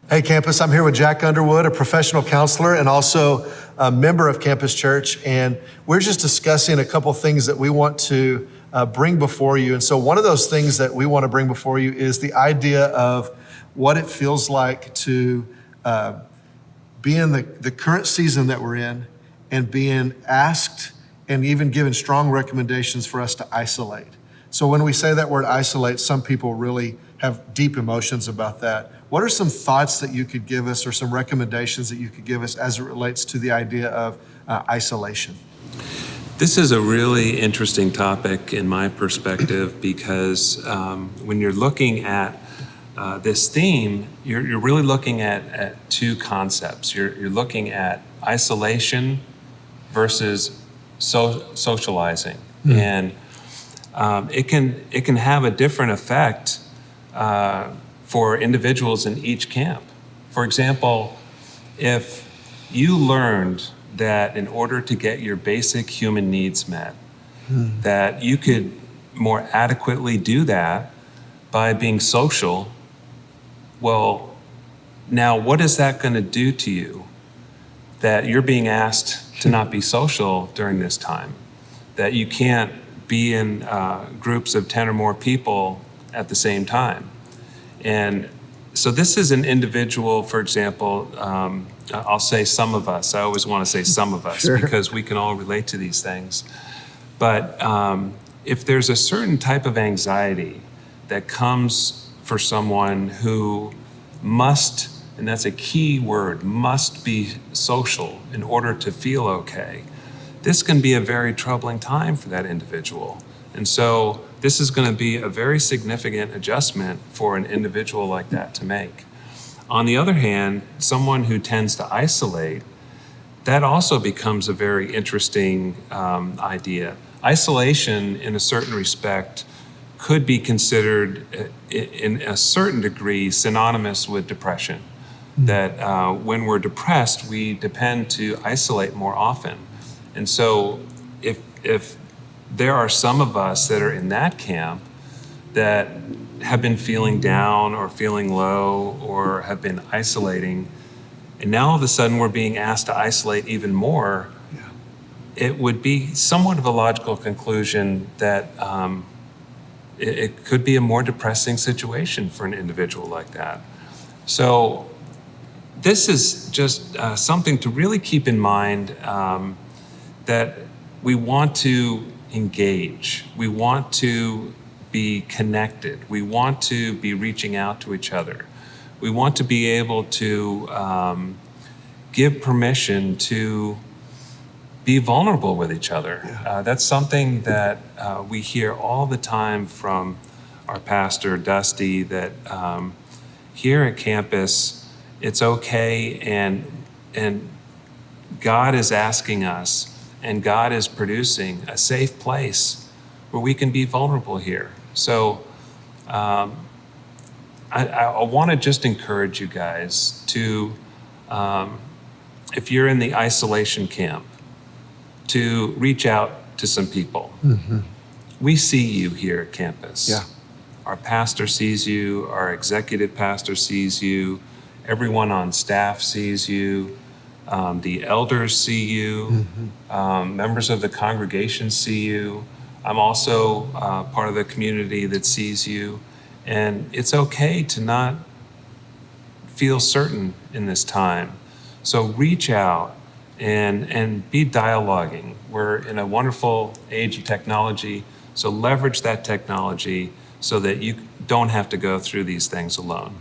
Hey, campus, I'm here with Jack Underwood, a professional counselor and also a member of Campus Church, and we're just discussing a couple things that we want to bring before you. And so one of those things that we want to bring before you is the idea of what it feels like to be in the current season that we're in and being asked and even given strong recommendations for us to isolate. So when we say that word isolate, some people really have deep emotions about that. What are some thoughts that you could give us or some recommendations that you could give us as it relates to the idea of isolation? This is a really interesting topic in my perspective because when you're looking at this theme, you're really looking at two concepts. You're looking at isolation versus socializing. And it can have a different effect for individuals in each camp. For example, if you learned that in order to get your basic human needs met, that you could more adequately do that by being social, well, now what is that going to do to you that you're being asked to not be social during this time, that you can't be in groups of 10 or more people at the same time? And so this is an individual, for example, I'll say some of us. I always want to say some of us Sure. because we can all relate to these things. But if there's a certain type of anxiety that comes for someone who must, and that's a key word, must be social in order to feel okay, this can be a very troubling time for that individual. And so this is going to be a very significant adjustment for an individual like that to make. On the other hand, someone who tends to isolate, that also becomes a very interesting idea. Isolation, in a certain respect, could be considered, in a certain degree, synonymous with depression. That when we're depressed, we tend to isolate more often. And so if there are some of us that are in that camp that have been feeling down or feeling low or have been isolating, and now all of a sudden we're being asked to isolate even more, it would be somewhat of a logical conclusion that it could be a more depressing situation for an individual like that. So this is just something to really keep in mind, that we want to engage. We want to be connected. We want to be reaching out to each other. We want to be able to give permission to be vulnerable with each other. That's something that we hear all the time from our pastor, Dusty, that here at campus, it's okay, and God is asking us, and God is producing a safe place where we can be vulnerable here. So I want to just encourage you guys to, if you're in the isolation camp, to reach out to some people. We see you here at campus. Our pastor sees you, our executive pastor sees you, everyone on staff sees you. The elders see you, members of the congregation see you. I'm also part of the community that sees you. And it's okay to not feel certain in this time. So reach out and be dialoguing. We're in a wonderful age of technology, so leverage that technology so that you don't have to go through these things alone.